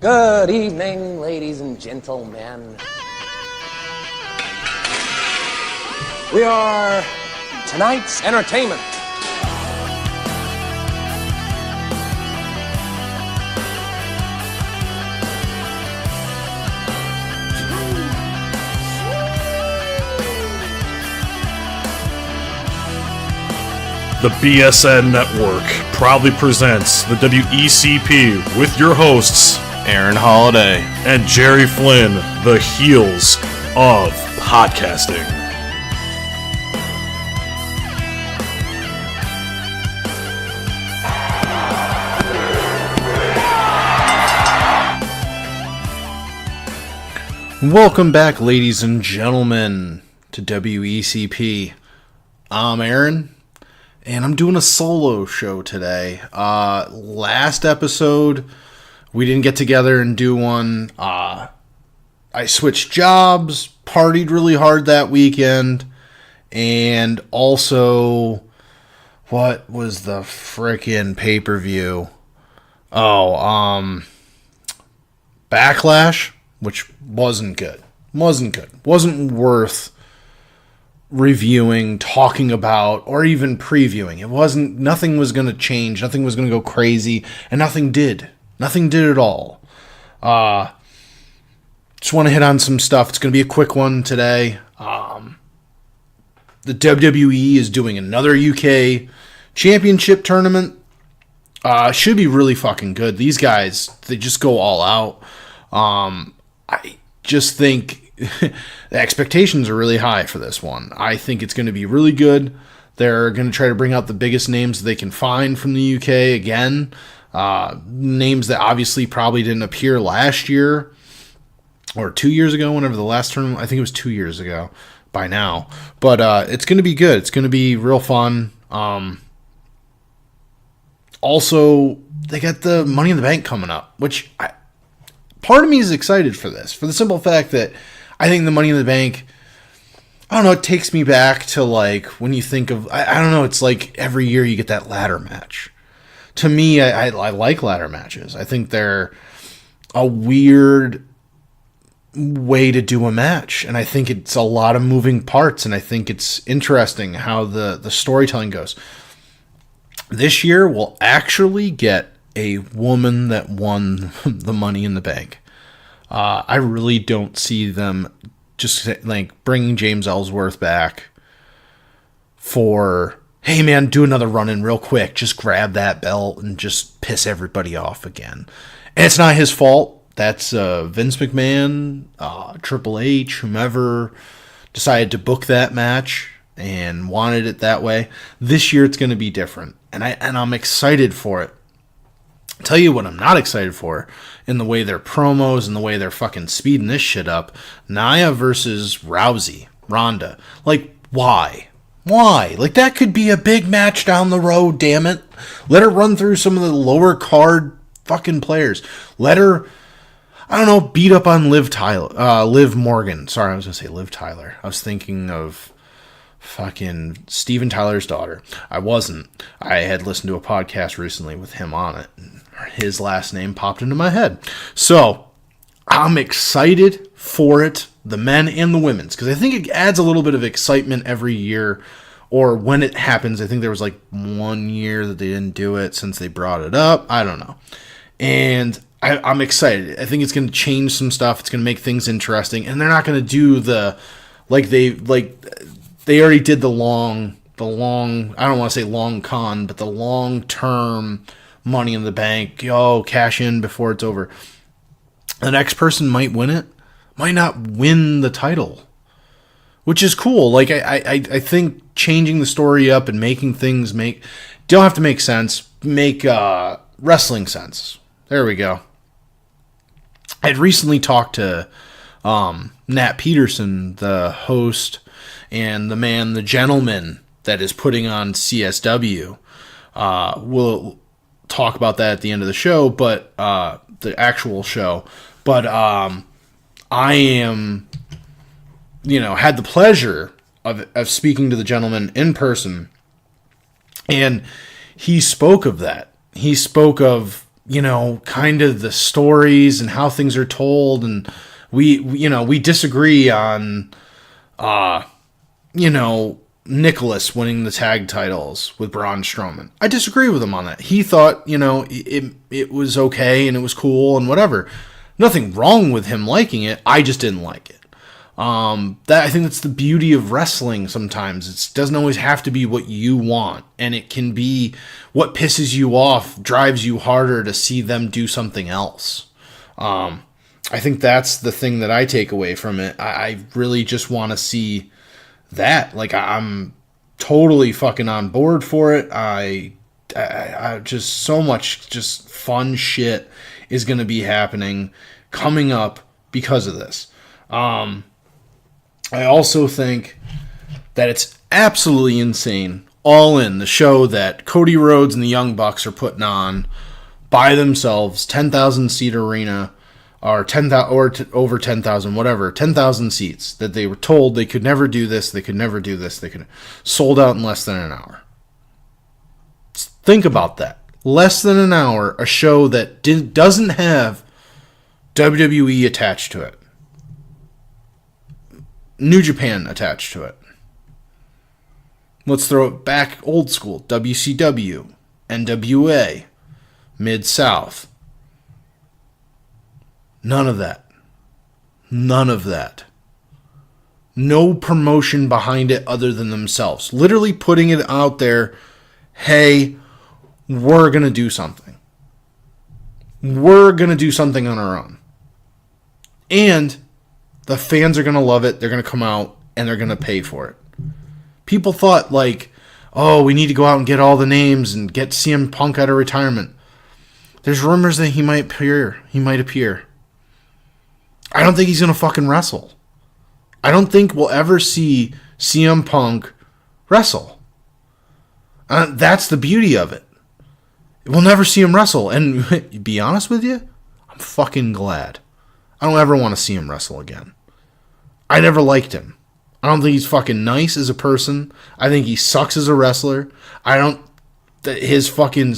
Good evening, ladies and gentlemen. We are tonight's entertainment. The BSN Network proudly presents the W.E.C.P. with your hosts, Aaron Holiday and Jerry Flynn, the heels of podcasting. Welcome back, ladies and gentlemen, to W.E.C.P. I'm Aaron, and I'm doing a solo show today. Last episode, we didn't get together and do one. I switched jobs, partied really hard that weekend, and also, what was the frickin' pay-per-view? Backlash, which wasn't good. Wasn't worth reviewing, talking about, or even previewing. Nothing was going to change, nothing was going to go crazy, and nothing did. Nothing did at all. Just want to hit on some stuff. It's going to be a quick one today. The WWE is doing another UK championship tournament. Should be really fucking good. These guys, they just go all out. I just think the expectations are really high for this one. I think it's going to be really good. They're going to try to bring out the biggest names they can find from the UK again. Names that obviously probably didn't appear last year or 2 years ago, whenever the last tournament, I think it was 2 years ago by now. But it's going to be good. It's going to be real fun. Also, they got the Money in the Bank coming up, which part of me is excited for this, for the simple fact that I think the Money in the Bank, I don't know, it takes me back to like when you think of, I don't know, it's like every year you get that ladder match. To me, I like ladder matches. I think they're a weird way to do a match, and I think it's a lot of moving parts, and I think it's interesting how the storytelling goes. This year, we'll actually get a woman that won the Money in the Bank. I really don't see them just like bringing James Ellsworth back for, hey man, do another run-in real quick. Just grab that belt and just piss everybody off again. And it's not his fault. That's Vince McMahon, Triple H, whomever decided to book that match and wanted it that way. This year it's going to be different, and I'm excited for it. Tell you what I'm not excited for, in the way their promos and the way they're fucking speeding this shit up. Nia versus Rousey, Ronda. Like, why? Why? Like, that could be a big match down the road, damn it. Let her run through some of the lower card fucking players. Let her, I don't know, beat up on Liv Morgan. Sorry, I was going to say Liv Tyler. I was thinking of fucking Steven Tyler's daughter. I wasn't. I had listened to a podcast recently with him on it. His last name popped into my head. So, I'm excited for it, the men and the women's, because I think it adds a little bit of excitement every year, or when it happens. I think there was like 1 year that they didn't do it since they brought it up. I don't know. And I'm excited. I think it's going to change some stuff. It's going to make things interesting. And they're not going to do they already did the long, I don't want to say long con, but the long-term Money in the Bank, cash in before it's over. The next person might win it, might not win the title, which is cool. Like, I think changing the story up and making things don't have to make sense, make wrestling sense. There we go. I'd recently talked to Nat Peterson, the host and the gentleman that is putting on CSW. We'll talk about that at the end of the show, but the actual show. But I am, had the pleasure of speaking to the gentleman in person, and he spoke of that. He spoke of kind of the stories and how things are told, and we disagree on, Nicholas winning the tag titles with Braun Strowman. I disagree with him on that. He thought, it was okay and it was cool and whatever. Nothing wrong with him liking it. I just didn't like it. I think that's the beauty of wrestling sometimes. It doesn't always have to be what you want, and it can be what pisses you off, drives you harder to see them do something else. I think that's the thing that I take away from it. I really just want to see that. Like, I'm totally fucking on board for it. I just so much just fun shit is going to be happening coming up because of this. I also think that it's absolutely insane, All In, the show that Cody Rhodes and the Young Bucks are putting on by themselves, 10,000 seat arena, or 10,000 or over 10,000, whatever, 10,000 seats, that they were told they could never do this, they could never do this, they could sold out in less than an hour. Think about that. Less than an hour, a show that doesn't have WWE attached to it. New Japan attached to it. Let's throw it back old school. WCW, NWA, Mid-South. None of that. None of that. No promotion behind it other than themselves. Literally putting it out there, hey, we're going to do something. We're going to do something on our own. And the fans are going to love it. They're going to come out and they're going to pay for it. People thought, like, oh, we need to go out and get all the names and get CM Punk out of retirement. There's rumors that he might appear. I don't think he's going to fucking wrestle. I don't think we'll ever see CM Punk wrestle. That's the beauty of it. We'll never see him wrestle. And to be honest with you, I'm fucking glad. I don't ever want to see him wrestle again. I never liked him. I don't think he's fucking nice as a person. I think he sucks as a wrestler. His fucking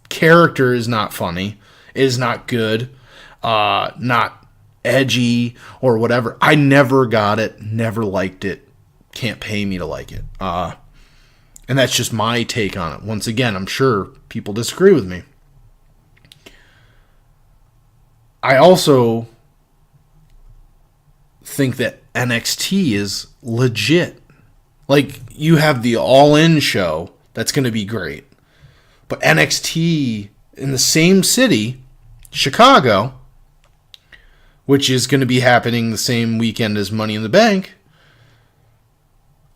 character is not funny. It is not good. Not edgy or whatever. I never got it. Never liked it. Can't pay me to like it. And that's just my take on it. Once again, I'm sure people disagree with me. I also think that NXT is legit. Like, you have the All In show that's going to be great. But NXT in the same city, Chicago, which is going to be happening the same weekend as Money in the Bank,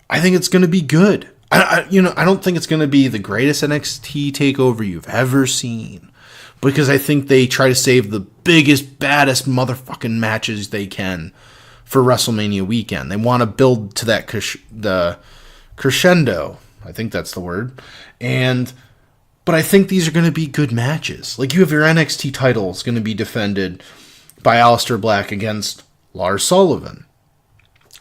I think it's going to be good. I don't think it's going to be the greatest NXT takeover you've ever seen, because I think they try to save the biggest, baddest motherfucking matches they can for WrestleMania weekend. They want to build to that the crescendo. I think that's the word. But I think these are going to be good matches. Like, you have your NXT titles going to be defended by Aleister Black against Lars Sullivan.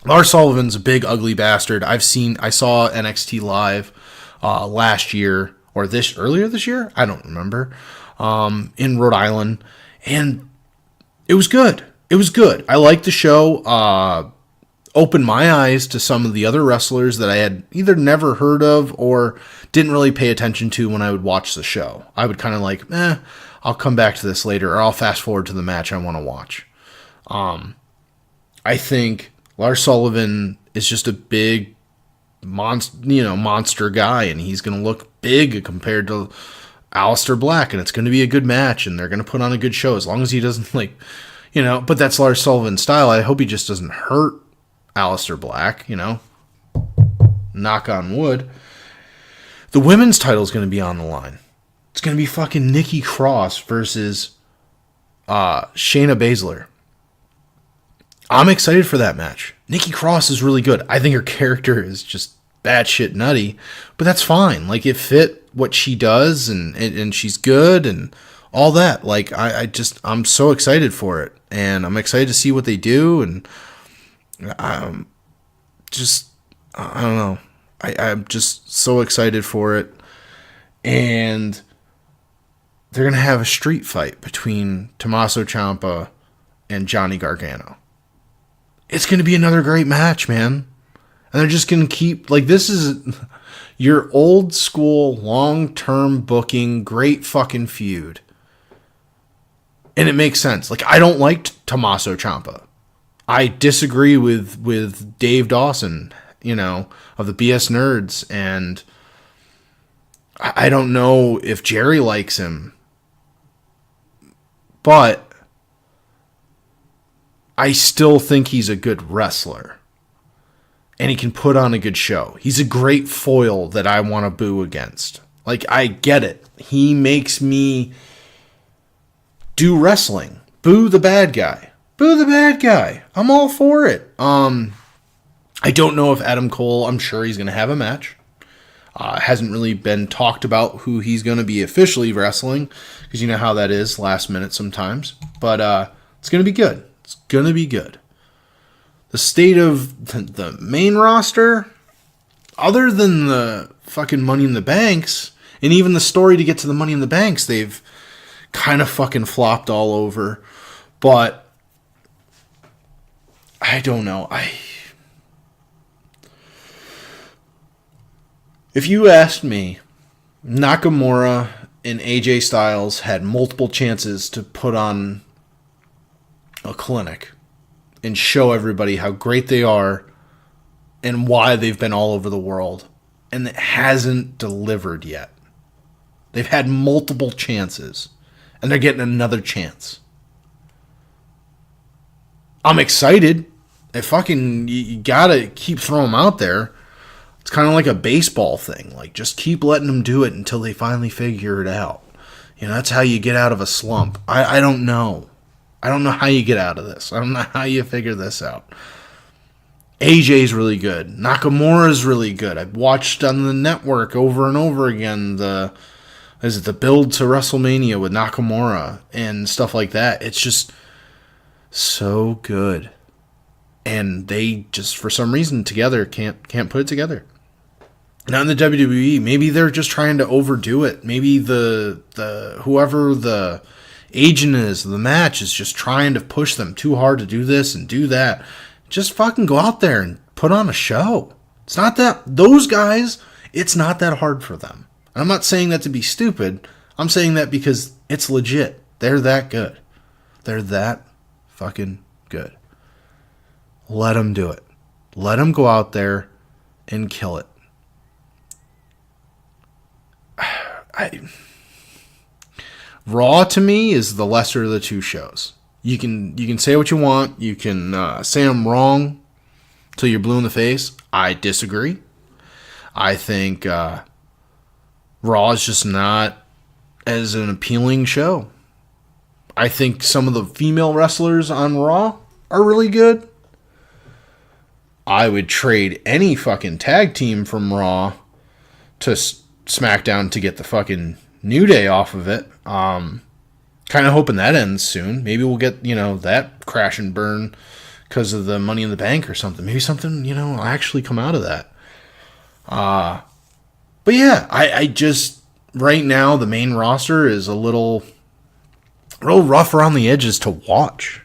Lars Sullivan's a big, ugly bastard. I saw NXT live last year, or earlier this year? I don't remember. In Rhode Island. And it was good. It was good. I liked the show. Opened my eyes to some of the other wrestlers that I had either never heard of or didn't really pay attention to when I would watch the show. I would kind of like, I'll come back to this later, or I'll fast forward to the match I want to watch. I think Lars Sullivan is just a big monster guy, and he's going to look big compared to Aleister Black, and it's going to be a good match, and they're going to put on a good show as long as he doesn't, but that's Lars Sullivan's style. I hope he just doesn't hurt Aleister Black, knock on wood. The women's title is going to be on the line. It's going to be fucking Nikki Cross versus Shayna Baszler. I'm excited for that match. Nikki Cross is really good. I think her character is just batshit nutty, but that's fine. Like, it fit what she does, and she's good and all that. Like, I'm so excited for it, and I'm excited to see what they do, and I don't know. I'm just so excited for it. And they're going to have a street fight between Tommaso Ciampa and Johnny Gargano. It's going to be another great match, man. And they're just going to keep, like, this is your old school, long-term booking, great fucking feud. And it makes sense. Like, I don't like Tommaso Ciampa. I disagree with Dave Dawson, you know, of the BS Nerds, and I don't know if Jerry likes him, but I still think he's a good wrestler, and he can put on a good show. He's a great foil that I want to boo against. Like, I get it. He makes me do wrestling. Boo the bad guy. Boo the bad guy. I'm all for it. I don't know if Adam Cole, I'm sure he's going to have a match. Hasn't really been talked about who he's going to be officially wrestling, because you know how that is last minute sometimes. But it's going to be good. It's going to be good. The state of the main roster, other than the fucking Money in the Banks, and even the story to get to the Money in the Banks, they've kind of fucking flopped all over. But I don't know. If you asked me, Nakamura and AJ Styles had multiple chances to put on a clinic and show everybody how great they are and why they've been all over the world, and it hasn't delivered yet. They've had multiple chances, and they're getting another chance. I'm excited. You gotta keep throwing them out there. It's kind of like a baseball thing. Like, just keep letting them do it until they finally figure it out. You know, that's how you get out of a slump. I don't know. I don't know how you get out of this. I don't know how you figure this out. AJ's really good. Nakamura's really good. I've watched on the network over and over again the build to WrestleMania with Nakamura and stuff like that. It's just so good. And they just, for some reason, together can't put it together. Not in the WWE. Maybe they're just trying to overdo it. Maybe the whoever the agent is, the match is just trying to push them too hard to do this and do that. Just fucking go out there and put on a show. It's not that, those guys, it's not that hard for them. And I'm not saying that to be stupid. I'm saying that because it's legit. They're that good. They're that fucking good. Let them do it. Let them go out there and kill it. Raw to me is the lesser of the two shows. You can say what you want. You can say I'm wrong till you're blue in the face. I disagree. I think Raw is just not as an appealing show. I think some of the female wrestlers on Raw are really good. I would trade any fucking tag team from Raw to SmackDown to get the fucking New Day off of it. Kind of hoping that ends soon. Maybe we'll get, that crash and burn because of the Money in the Bank or something. Maybe something, will actually come out of that. But yeah, I just, right now, the main roster is a little rough around the edges to watch.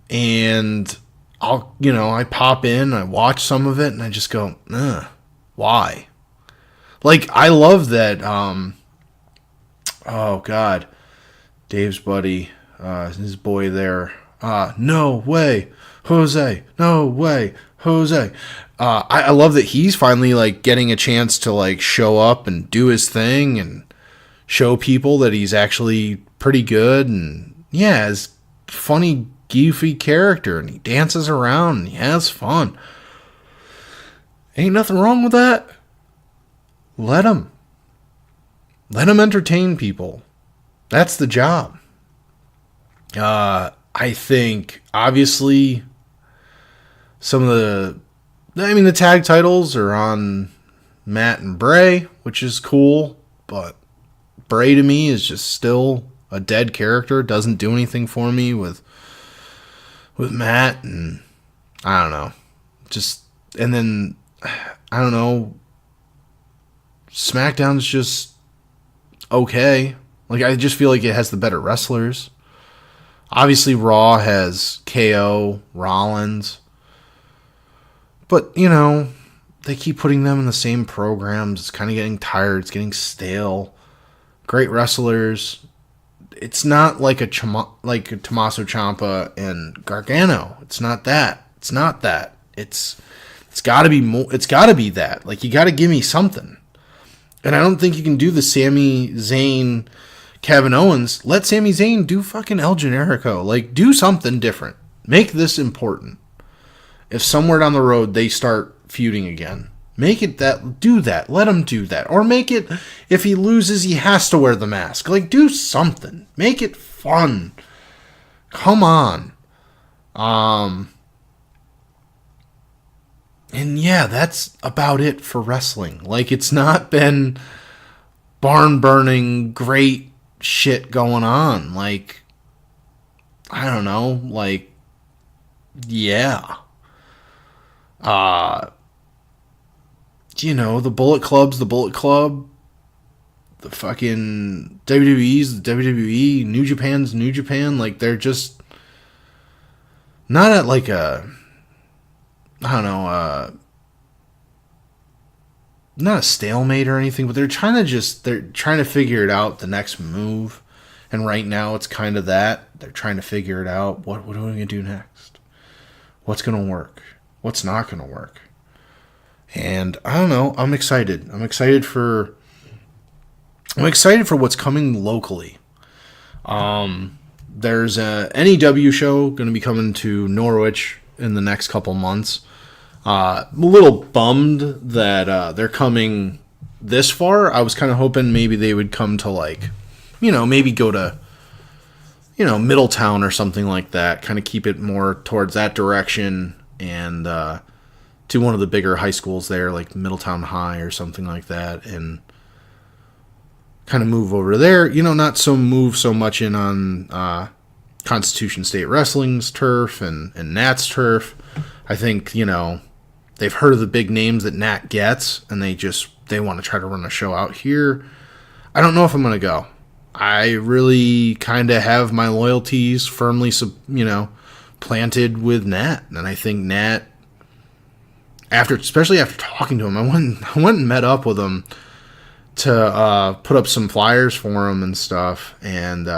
And I pop in, I watch some of it, and I just go, why? Like, I love that, oh God, Dave's buddy, his boy there, no way, Jose, no way, Jose. I love that he's finally, getting a chance to, show up and do his thing and show people that he's actually pretty good, and, yeah, his funny, goofy character, and he dances around and he has fun. Ain't nothing wrong with that. Let him entertain people. That's the job. I think obviously some of the tag titles are on Matt and Bray, which is cool, but Bray to me is just still a dead character. Doesn't do anything for me with Matt, and I don't know. And then, I don't know, SmackDown's just okay. Like, I just feel like it has the better wrestlers. Obviously, Raw has KO, Rollins. But, you know, they keep putting them in the same programs. It's kind of getting tired. It's getting stale. Great wrestlers. It's not like a Tommaso Ciampa and Gargano. It's not that. It's not that. It's got to be more. It's got to be that. Like, you got to give me something. And I don't think you can do the Sami Zayn, Kevin Owens. Let Sami Zayn do fucking El Generico. Like, do something different. Make this important. If somewhere down the road they start feuding again, make it that. Do that. Let him do that. Or make it, if he loses, he has to wear the mask. Like, do something. Make it fun. Come on. And yeah, that's about it for wrestling. Like, it's not been barn-burning, great shit going on. Like, I don't know. Like, yeah. You know, the Bullet Club's the Bullet Club. The fucking WWE's the WWE. New Japan's New Japan. Like, they're just not at like a... I don't know, not a stalemate or anything, but they're trying to figure it out, the next move. And right now it's kind of that. They're trying to figure it out. What are we going to do next? What's going to work? What's not going to work? And I don't know. I'm excited. I'm excited for what's coming locally. There's a NEW show going to be coming to Norwich in the next couple months. A little bummed that they're coming this far. I was kind of hoping maybe they would come to, like, you know, maybe go to, you know, Middletown or something like that. Kind of keep it more towards that direction, and to one of the bigger high schools there, like Middletown High or something like that, and kind of move over there. You know, not move so much in on Constitution State Wrestling's turf and Nat's turf. I think, you know, they've heard of the big names that Nat gets, and they want to try to run a show out here. I don't know if I'm going to go. I really kind of have my loyalties firmly, you know, planted with Nat, and I think Nat, especially after talking to him, I went and met up with him to put up some flyers for him and stuff, and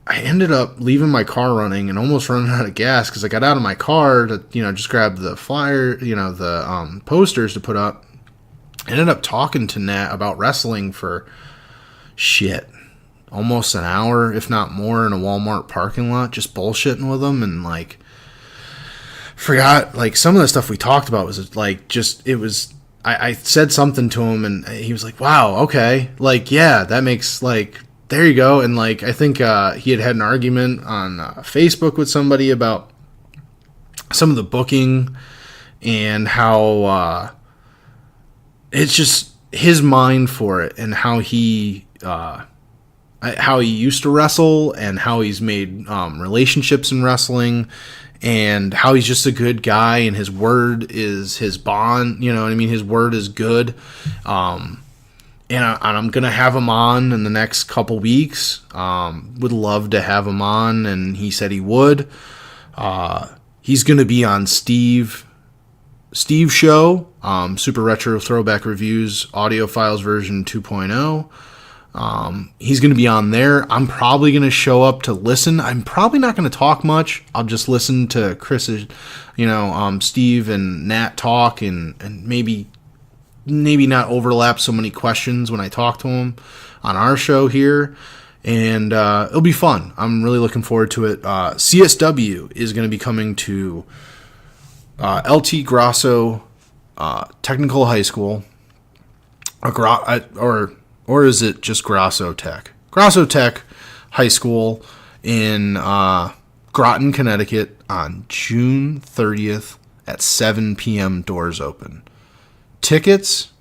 I ended up leaving my car running and almost running out of gas because I got out of my car to, you know, just grab the flyer, you know, the posters to put up. I ended up talking to Nat about wrestling for almost an hour, if not more, in a Walmart parking lot, just bullshitting with him, and like forgot, like, some of the stuff we talked about was like, just, it was, I said something to him and he was like, wow, okay, like, yeah, that makes, like, there you go. And like, I think he had an argument on Facebook with somebody about some of the booking and how it's just his mind for it, and how he used to wrestle, and how he's made relationships in wrestling, and how he's just a good guy, and his word is his bond. You know what I mean? His word is good. And I'm going to have him on in the next couple weeks. Would love to have him on, and he said he would. He's going to be on Steve's show, Super Retro Throwback Reviews, Audio Files version 2.0. He's going to be on there. I'm probably going to show up to listen. I'm probably not going to talk much. I'll just listen to Chris's, you know, Steve and Nat talk, and maybe not overlap so many questions when I talk to him on our show here. And it'll be fun. I'm really looking forward to it. CSW is going to be coming to LT Grasso Technical High School. Or is it just Grasso Tech? Grasso Tech High School in Groton, Connecticut on June 30th at 7 p.m. Doors open. Tickets,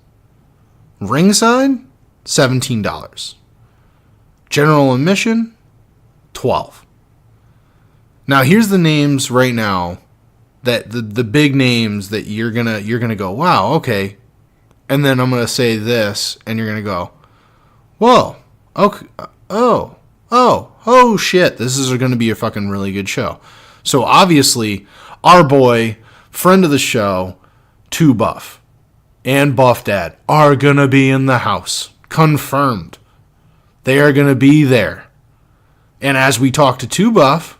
ringside, $17. General admission, $12. Now here's the names right now, that the big names that you're gonna go, wow, okay. And then I'm gonna say this, and you're gonna go, whoa, Okay. Oh, shit. This is going to be a fucking really good show. So obviously, our boy, friend of the show, 2Buff, and Buff Dad are going to be in the house. Confirmed. They are going to be there. And as we talk to 2Buff,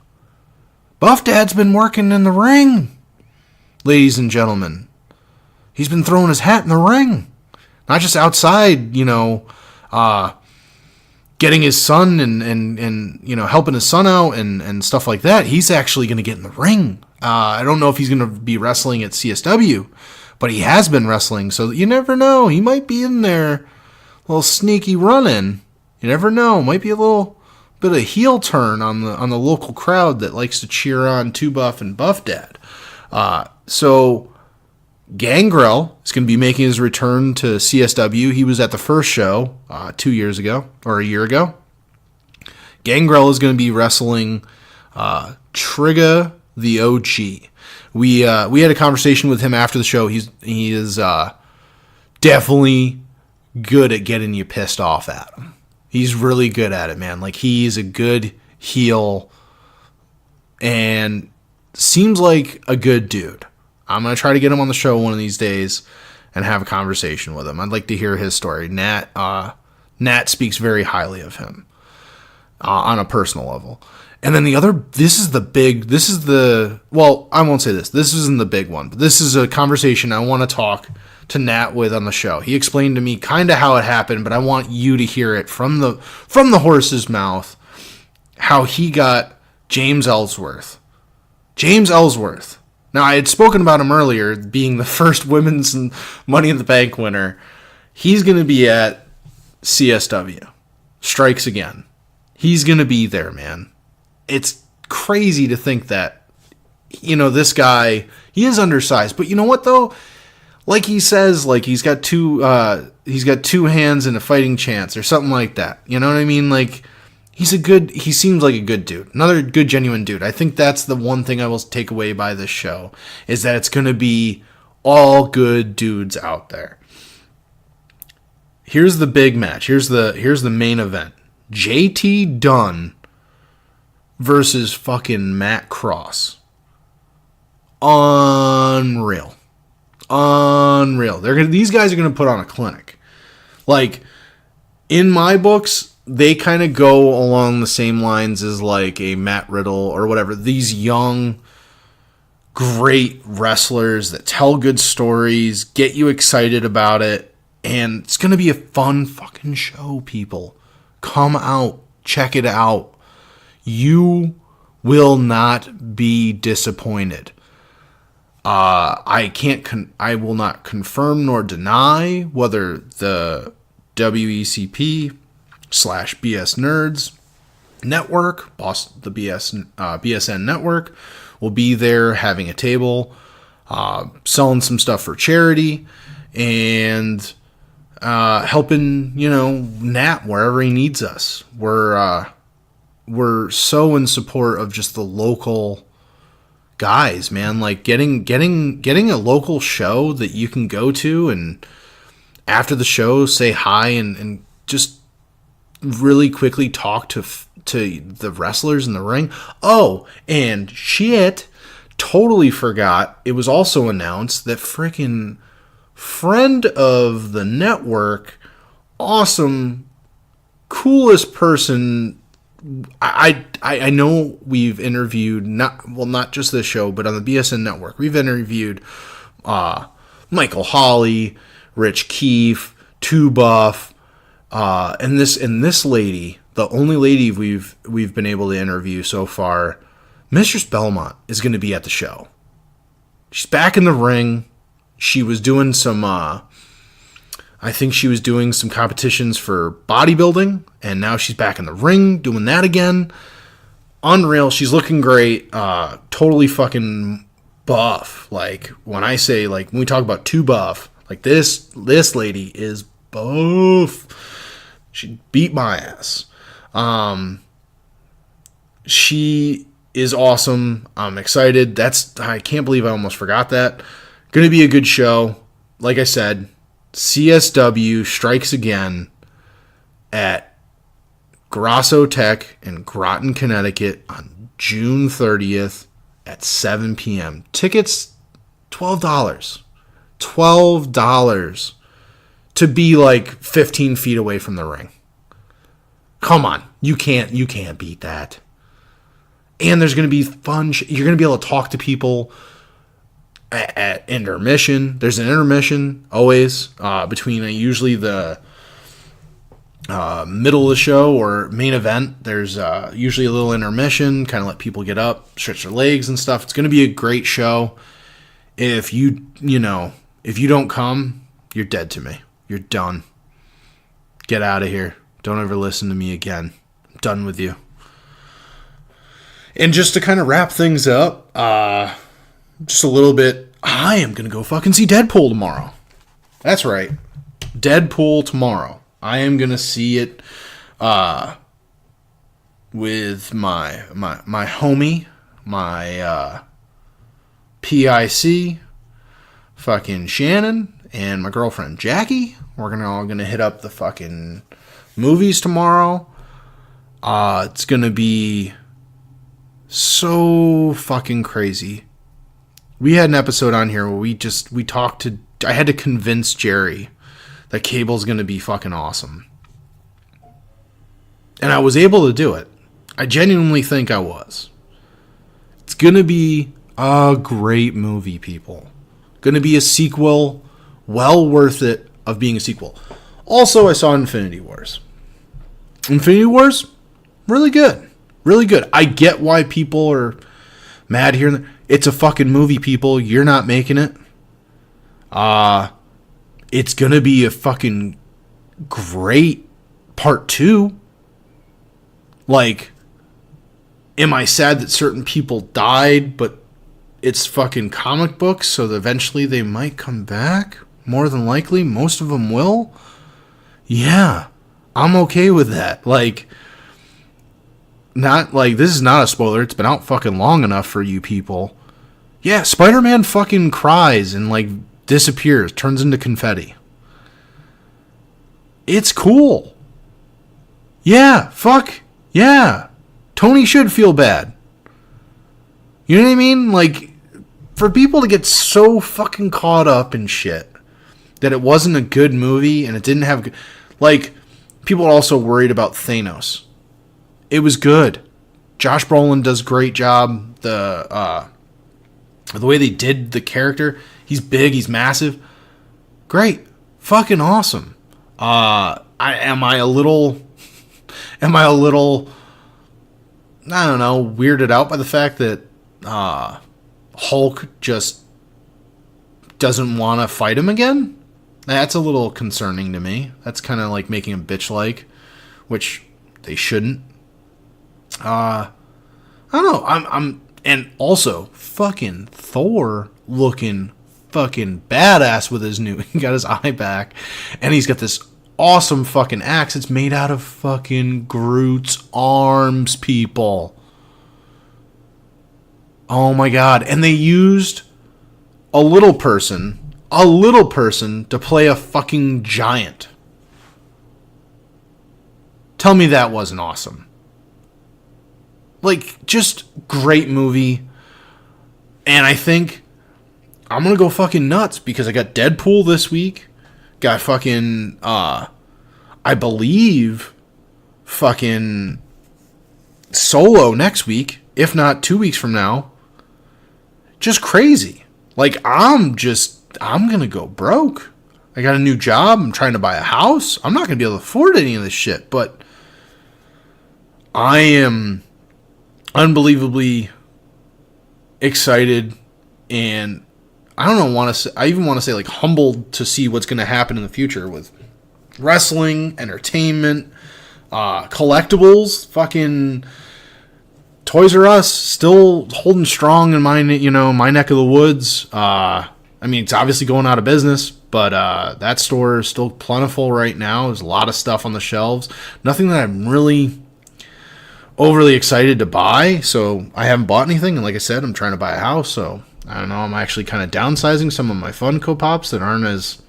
Buff Dad's been working in the ring. Ladies and gentlemen, he's been throwing his hat in the ring. Not just outside, getting his son and helping his son out and stuff like that. He's actually going to get in the ring. I don't know if he's going to be wrestling at CSW, but he has been wrestling, so you never know. He might be in there, a little sneaky run-in. You never know. Might be a little bit of heel turn on the local crowd that likes to cheer on 2Buff and Buff Dad. So Gangrel is going to be making his return to CSW. He was at the first show 2 years ago, or a year ago. Gangrel is going to be wrestling Trigga the OG. We had a conversation with him after the show. He is definitely good at getting you pissed off at him. He's really good at it, man. Like, he's a good heel and seems like a good dude. I'm going to try to get him on the show one of these days and have a conversation with him. I'd like to hear his story. Nat speaks very highly of him on a personal level. And then the other, well, I won't say this. This isn't the big one, but this is a conversation I want to talk to Nat with on the show. He explained to me kind of how it happened, but I want you to hear it from the horse's mouth, how he got James Ellsworth. James Ellsworth. Now, I had spoken about him earlier, being the first women's Money in the Bank winner. He's going to be at CSW. Strikes Again. He's going to be there, man. It's crazy to think that, this guy, he is undersized. But you know what, though? Like he says, like he's got two hands and a fighting chance or something like that. You know what I mean? Like, he seems like a good dude. Another good, genuine dude. I think that's the one thing I will take away by this show, is that it's going to be all good dudes out there. Here's the big match. Here's the main event. JT Dunn versus fucking Matt Cross. Unreal. These guys are going to put on a clinic. Like, in my books, they kind of go along the same lines as like a Matt Riddle or whatever. These young, great wrestlers that tell good stories, get you excited about it, and it's going to be a fun fucking show, people. Come out, check it out. You will not be disappointed. I will not confirm nor deny whether the W.E.C.P. / BS Nerds Network, the BSN Network, will be there having a table, selling some stuff for charity, and helping, Nat wherever he needs us. We're so in support of just the local guys, man. Like, getting a local show that you can go to and after the show say hi and just really quickly talk to the wrestlers in the ring. Oh, and shit, totally forgot, it was also announced that freaking friend of the network, awesome, coolest person. I know we've interviewed, not just this show, but on the BSN Network, we've interviewed Michael Hawley, Rich Keefe, 2Buff, and this lady, the only lady we've been able to interview so far, Mistress Belmont, is going to be at the show. She's back in the ring. She was doing some, I think she was doing some competitions for bodybuilding, and now she's back in the ring doing that again. Unreal. She's looking great. Totally fucking buff. Like, when I say, like, when we talk about 2Buff, like, this lady is buff. She beat my ass. She is awesome. I'm excited. I can't believe I almost forgot that. Going to be a good show. Like I said, CSW Strikes Again at Grasso Tech in Groton, Connecticut on June 30th at 7 p.m. Tickets, $12. $12 to be like 15 feet away from the ring. Come on. You can't beat that. And there's going to be fun. You're going to be able to talk to people at intermission. There's an intermission always between usually the middle of the show or main event. There's usually a little intermission, kind of let people get up, stretch their legs and stuff. It's going to be a great show. If you don't come, you're dead to me. You're done. Get out of here. Don't ever listen to me again. I'm done with you. And just to kind of wrap things up, just a little bit, I am going to go fucking see Deadpool tomorrow. That's right. Deadpool tomorrow. I am going to see it with my homie, my PIC, fucking Shannon, and my girlfriend Jackie. We're all gonna hit up the fucking movies tomorrow. It's gonna be so fucking crazy. We had an episode on here where we talked to. I had to convince Jerry that Cable's gonna be fucking awesome, and I was able to do it. I genuinely think I was. It's gonna be a great movie, people. Gonna be a sequel, well worth it of being a sequel. Also, I saw Infinity Wars. Infinity Wars, really good. Really good. I get why people are mad here and there. It's a fucking movie, people. You're not making it. It's gonna be a fucking great part 2. Like, am I sad that certain people died, but it's fucking comic books, so that eventually they might come back? More than likely, most of them will. Yeah, I'm okay with that. Like, not like, this is not a spoiler. It's been out fucking long enough for you people. Yeah, Spider-Man fucking cries and like disappears, turns into confetti. It's cool. Yeah, fuck. Yeah. Tony should feel bad. You know what I mean? Like, for people to get so fucking caught up in shit that it wasn't a good movie and it didn't have... Like, people are also worried about Thanos. It was good. Josh Brolin does a great job. The way they did the character, he's big, he's massive. Great. Fucking awesome. Am I a little, I don't know, weirded out by the fact that Hulk just doesn't want to fight him again? That's a little concerning to me. That's kind of like making him bitch-like, which they shouldn't. I don't know. And also fucking Thor looking fucking badass with his new. He got his eye back, and he's got this awesome fucking axe. It's made out of fucking Groot's arms, people. Oh my god! And they used a little person to play a fucking giant. Tell me that wasn't awesome. Like, just great movie. And I think I'm gonna go fucking nuts because I got Deadpool this week. Got fucking, I believe, fucking Solo next week. If not 2 weeks from now. Just crazy. Like, I'm gonna go broke. I got a new job. I'm trying to buy a house. I'm not gonna be able to afford any of this shit, but I am unbelievably excited, and I don't know, I even want to say like humbled to see what's going to happen in the future with wrestling, entertainment, collectibles, fucking Toys R Us still holding strong in my neck of the woods. I mean, it's obviously going out of business, but that store is still plentiful right now. There's a lot of stuff on the shelves. Nothing that I'm really overly excited to buy, so I haven't bought anything. And like I said, I'm trying to buy a house, so I don't know. I'm actually kind of downsizing some of my Funko Pops that aren't as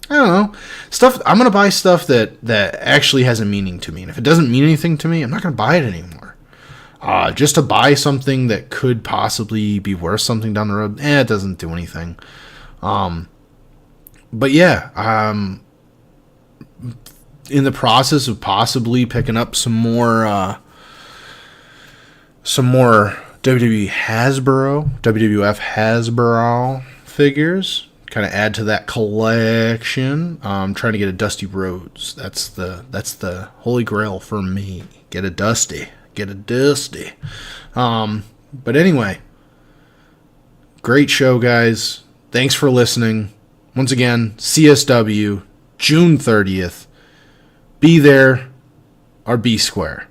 I don't know. Stuff. I'm going to buy stuff that actually has a meaning to me. And if it doesn't mean anything to me, I'm not going to buy it anymore. Just to buy something that could possibly be worth something down the road, it doesn't do anything. But yeah, in the process of possibly picking up some more WWF Hasbro figures. Kind of add to that collection. Trying to get a Dusty Rhodes. That's the holy grail for me. Get a Dusty. But anyway, great show, guys. Thanks for listening. Once again, CSW, June 30th. Be there or be square.